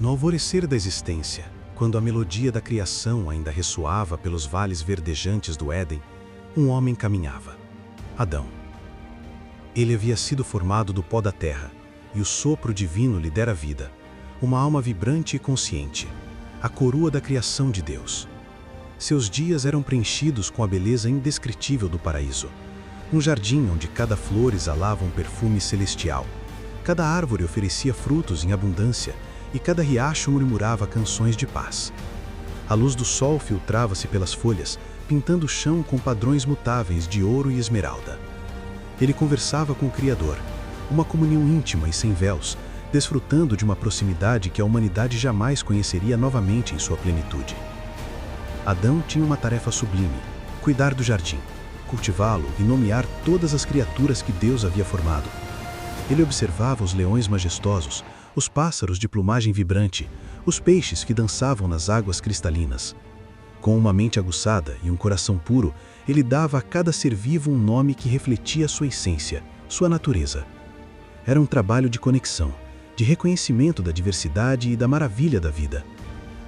No alvorecer da existência, quando a melodia da criação ainda ressoava pelos vales verdejantes do Éden, um homem caminhava. Adão. Ele havia sido formado do pó da terra, e o sopro divino lhe dera vida, uma alma vibrante e consciente, a coroa da criação de Deus. Seus dias eram preenchidos com a beleza indescritível do paraíso, um jardim onde cada flor exalava um perfume celestial, cada árvore oferecia frutos em abundância e cada riacho murmurava canções de paz. A luz do sol filtrava-se pelas folhas, pintando o chão com padrões mutáveis de ouro e esmeralda. Ele conversava com o Criador, uma comunhão íntima e sem véus, desfrutando de uma proximidade que a humanidade jamais conheceria novamente em sua plenitude. Adão tinha uma tarefa sublime: cuidar do jardim, cultivá-lo e nomear todas as criaturas que Deus havia formado. Ele observava os leões majestosos, os pássaros de plumagem vibrante, os peixes que dançavam nas águas cristalinas. Com uma mente aguçada e um coração puro, ele dava a cada ser vivo um nome que refletia sua essência, sua natureza. Era um trabalho de conexão, de reconhecimento da diversidade e da maravilha da vida.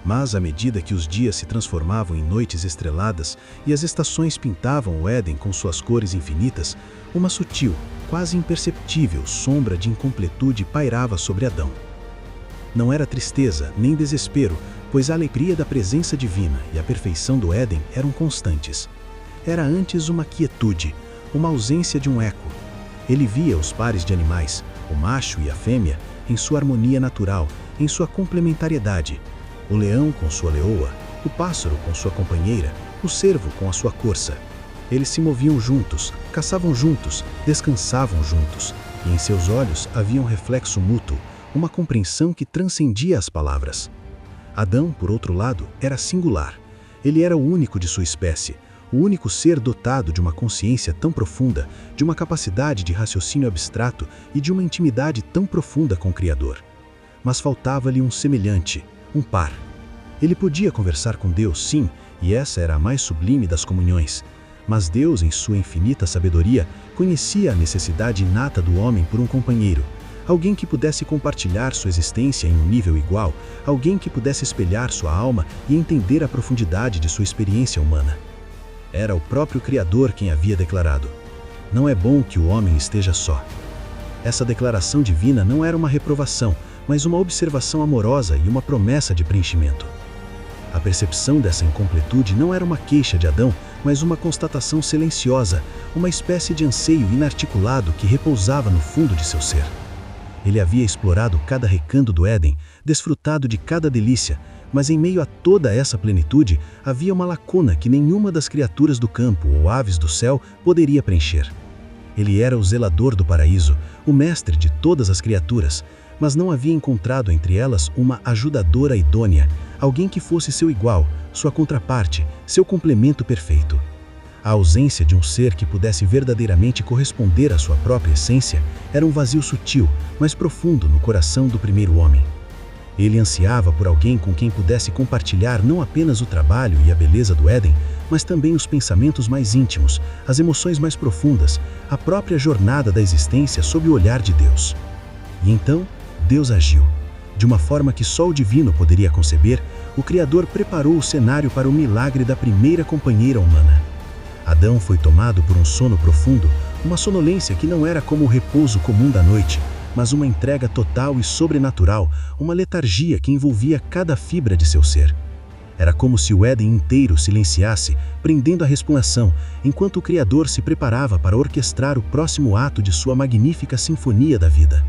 Mas, à medida que os dias se transformavam em noites estreladas e as estações pintavam o Éden com suas cores infinitas, uma sutil, quase imperceptível sombra de incompletude pairava sobre Adão. Não era tristeza nem desespero, pois a alegria da presença divina e a perfeição do Éden eram constantes. Era antes uma quietude, uma ausência de um eco. Ele via os pares de animais, o macho e a fêmea, em sua harmonia natural, em sua complementariedade. O leão com sua leoa, o pássaro com sua companheira, o cervo com a sua corça. Eles se moviam juntos, caçavam juntos, descansavam juntos, e em seus olhos havia um reflexo mútuo, uma compreensão que transcendia as palavras. Adão, por outro lado, era singular. Ele era o único de sua espécie, o único ser dotado de uma consciência tão profunda, de uma capacidade de raciocínio abstrato e de uma intimidade tão profunda com o Criador. Mas faltava-lhe um semelhante, um par. Ele podia conversar com Deus, sim, e essa era a mais sublime das comunhões. Mas Deus, em sua infinita sabedoria, conhecia a necessidade inata do homem por um companheiro, alguém que pudesse compartilhar sua existência em um nível igual, alguém que pudesse espelhar sua alma e entender a profundidade de sua experiência humana. Era o próprio Criador quem havia declarado: "Não é bom que o homem esteja só." Essa declaração divina não era uma reprovação, mas uma observação amorosa e uma promessa de preenchimento. A percepção dessa incompletude não era uma queixa de Adão, mas uma constatação silenciosa, uma espécie de anseio inarticulado que repousava no fundo de seu ser. Ele havia explorado cada recanto do Éden, desfrutado de cada delícia, mas em meio a toda essa plenitude havia uma lacuna que nenhuma das criaturas do campo ou aves do céu poderia preencher. Ele era o zelador do paraíso, o mestre de todas as criaturas, mas não havia encontrado entre elas uma ajudadora idônea, alguém que fosse seu igual, sua contraparte, seu complemento perfeito. A ausência de um ser que pudesse verdadeiramente corresponder à sua própria essência era um vazio sutil, mas profundo no coração do primeiro homem. Ele ansiava por alguém com quem pudesse compartilhar não apenas o trabalho e a beleza do Éden, mas também os pensamentos mais íntimos, as emoções mais profundas, a própria jornada da existência sob o olhar de Deus. E então, Deus agiu. De uma forma que só o divino poderia conceber, o Criador preparou o cenário para o milagre da primeira companheira humana. Adão foi tomado por um sono profundo, uma sonolência que não era como o repouso comum da noite, mas uma entrega total e sobrenatural, uma letargia que envolvia cada fibra de seu ser. Era como se o Éden inteiro silenciasse, prendendo a respiração, enquanto o Criador se preparava para orquestrar o próximo ato de sua magnífica sinfonia da vida.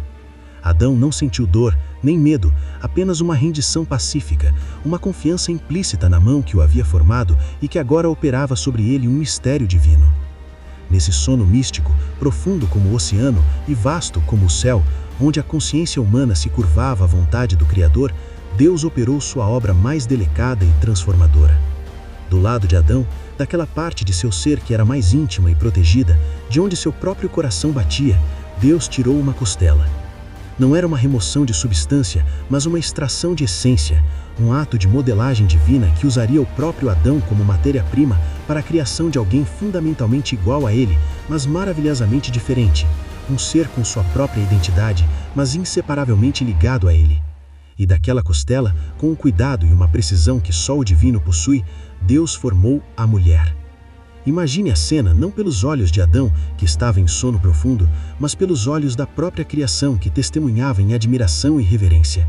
Adão não sentiu dor, nem medo, apenas uma rendição pacífica, uma confiança implícita na mão que o havia formado e que agora operava sobre ele um mistério divino. Nesse sono místico, profundo como o oceano e vasto como o céu, onde a consciência humana se curvava à vontade do Criador, Deus operou sua obra mais delicada e transformadora. Do lado de Adão, daquela parte de seu ser que era mais íntima e protegida, de onde seu próprio coração batia, Deus tirou uma costela. Não era uma remoção de substância, mas uma extração de essência, um ato de modelagem divina que usaria o próprio Adão como matéria-prima para a criação de alguém fundamentalmente igual a ele, mas maravilhosamente diferente, um ser com sua própria identidade, mas inseparavelmente ligado a ele. E daquela costela, com um cuidado e uma precisão que só o divino possui, Deus formou a mulher. Imagine a cena não pelos olhos de Adão, que estava em sono profundo, mas pelos olhos da própria criação que testemunhava em admiração e reverência.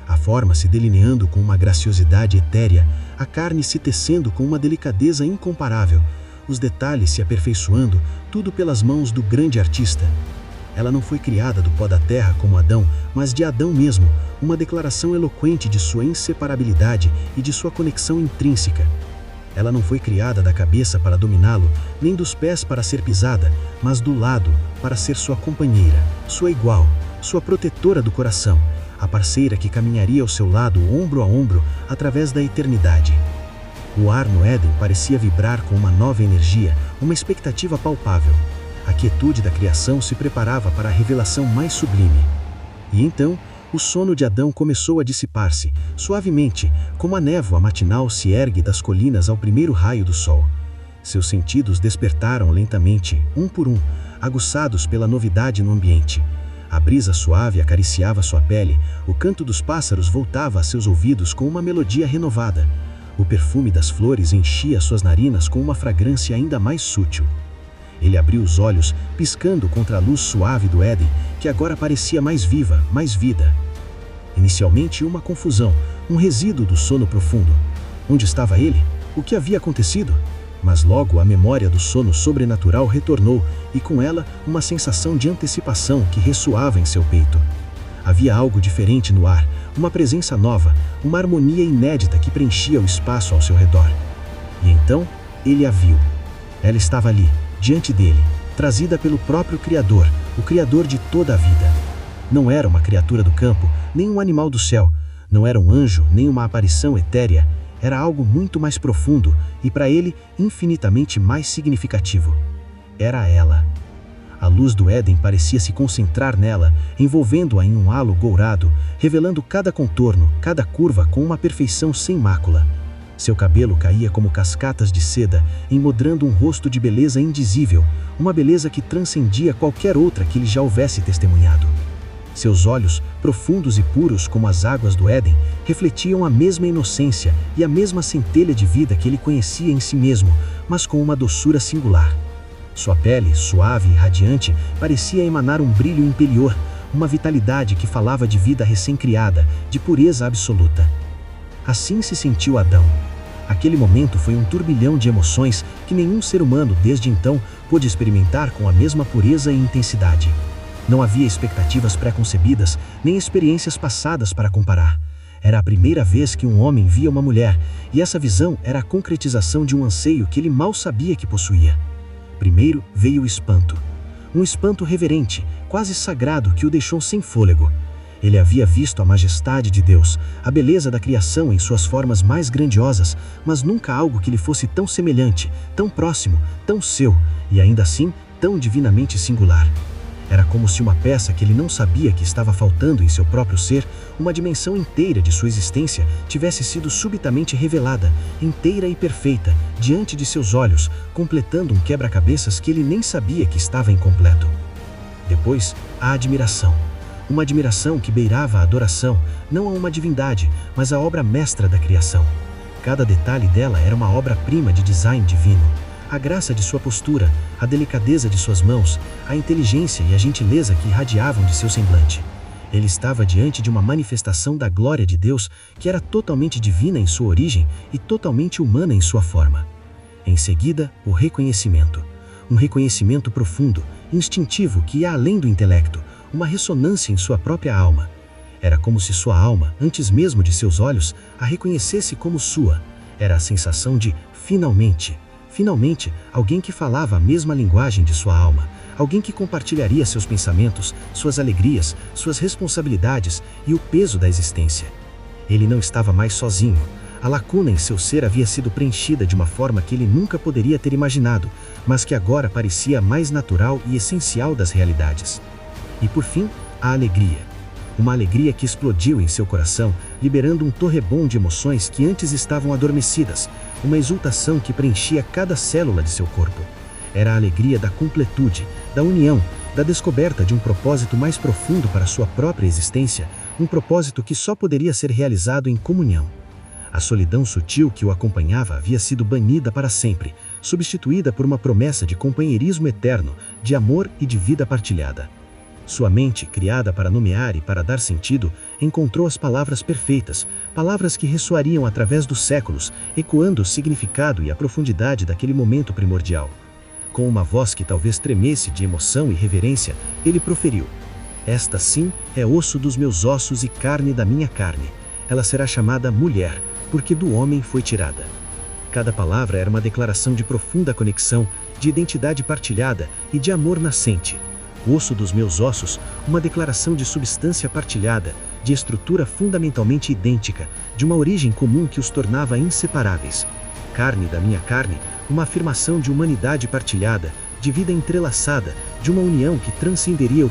A forma se delineando com uma graciosidade etérea, a carne se tecendo com uma delicadeza incomparável, os detalhes se aperfeiçoando, tudo pelas mãos do grande artista. Ela não foi criada do pó da terra como Adão, mas de Adão mesmo, uma declaração eloquente de sua inseparabilidade e de sua conexão intrínseca. Ela não foi criada da cabeça para dominá-lo, nem dos pés para ser pisada, mas do lado para ser sua companheira, sua igual, sua protetora do coração, a parceira que caminharia ao seu lado ombro a ombro através da eternidade. O ar no Éden parecia vibrar com uma nova energia, uma expectativa palpável. A quietude da criação se preparava para a revelação mais sublime. E então, o sono de Adão começou a dissipar-se, suavemente, como a névoa matinal se ergue das colinas ao primeiro raio do sol. Seus sentidos despertaram lentamente, um por um, aguçados pela novidade no ambiente. A brisa suave acariciava sua pele, o canto dos pássaros voltava a seus ouvidos com uma melodia renovada. O perfume das flores enchia suas narinas com uma fragrância ainda mais sutil. Ele abriu os olhos, piscando contra a luz suave do Éden, que agora parecia mais viva, mais vida. Inicialmente uma confusão, um resíduo do sono profundo. Onde estava ele? O que havia acontecido? Mas logo a memória do sono sobrenatural retornou, e com ela uma sensação de antecipação que ressoava em seu peito. Havia algo diferente no ar, uma presença nova, uma harmonia inédita que preenchia o espaço ao seu redor. E então, ele a viu. Ela estava ali, diante dele, trazida pelo próprio Criador, o Criador de toda a vida. Não era uma criatura do campo, nem um animal do céu, não era um anjo, nem uma aparição etérea, era algo muito mais profundo e, para ele, infinitamente mais significativo. Era ela. A luz do Éden parecia se concentrar nela, envolvendo-a em um halo dourado, revelando cada contorno, cada curva com uma perfeição sem mácula. Seu cabelo caía como cascatas de seda, emodrando um rosto de beleza indizível, uma beleza que transcendia qualquer outra que ele já houvesse testemunhado. Seus olhos, profundos e puros como as águas do Éden, refletiam a mesma inocência e a mesma centelha de vida que ele conhecia em si mesmo, mas com uma doçura singular. Sua pele, suave e radiante, parecia emanar um brilho imperior, uma vitalidade que falava de vida recém-criada, de pureza absoluta. Assim se sentiu Adão. Aquele momento foi um turbilhão de emoções que nenhum ser humano desde então pôde experimentar com a mesma pureza e intensidade. Não havia expectativas pré-concebidas, nem experiências passadas para comparar. Era a primeira vez que um homem via uma mulher, e essa visão era a concretização de um anseio que ele mal sabia que possuía. Primeiro veio o espanto. Um espanto reverente, quase sagrado, que o deixou sem fôlego. Ele havia visto a majestade de Deus, a beleza da criação em suas formas mais grandiosas, mas nunca algo que lhe fosse tão semelhante, tão próximo, tão seu, e ainda assim tão divinamente singular. Era como se uma peça que ele não sabia que estava faltando em seu próprio ser, uma dimensão inteira de sua existência, tivesse sido subitamente revelada, inteira e perfeita, diante de seus olhos, completando um quebra-cabeças que ele nem sabia que estava incompleto. Depois, a admiração. Uma admiração que beirava a adoração, não a uma divindade, mas a obra mestra da criação. Cada detalhe dela era uma obra-prima de design divino. A graça de sua postura, a delicadeza de suas mãos, a inteligência e a gentileza que irradiavam de seu semblante. Ele estava diante de uma manifestação da glória de Deus que era totalmente divina em sua origem e totalmente humana em sua forma. Em seguida, o reconhecimento. Um reconhecimento profundo, instintivo que ia além do intelecto, uma ressonância em sua própria alma. Era como se sua alma, antes mesmo de seus olhos, a reconhecesse como sua. Era a sensação de, finalmente, alguém que falava a mesma linguagem de sua alma, alguém que compartilharia seus pensamentos, suas alegrias, suas responsabilidades e o peso da existência. Ele não estava mais sozinho. A lacuna em seu ser havia sido preenchida de uma forma que ele nunca poderia ter imaginado, mas que agora parecia mais natural e essencial das realidades. E por fim, a alegria. Uma alegria que explodiu em seu coração, liberando um torrebom de emoções que antes estavam adormecidas, uma exultação que preenchia cada célula de seu corpo. Era a alegria da completude, da união, da descoberta de um propósito mais profundo para sua própria existência, um propósito que só poderia ser realizado em comunhão. A solidão sutil que o acompanhava havia sido banida para sempre, substituída por uma promessa de companheirismo eterno, de amor e de vida partilhada. Sua mente, criada para nomear e para dar sentido, encontrou as palavras perfeitas, palavras que ressoariam através dos séculos, ecoando o significado e a profundidade daquele momento primordial. Com uma voz que talvez tremesse de emoção e reverência, ele proferiu: "Esta sim é osso dos meus ossos e carne da minha carne. Ela será chamada mulher, porque do homem foi tirada." Cada palavra era uma declaração de profunda conexão, de identidade partilhada e de amor nascente. Osso dos meus ossos, uma declaração de substância partilhada, de estrutura fundamentalmente idêntica, de uma origem comum que os tornava inseparáveis. Carne da minha carne, uma afirmação de humanidade partilhada, de vida entrelaçada, de uma união que transcenderia o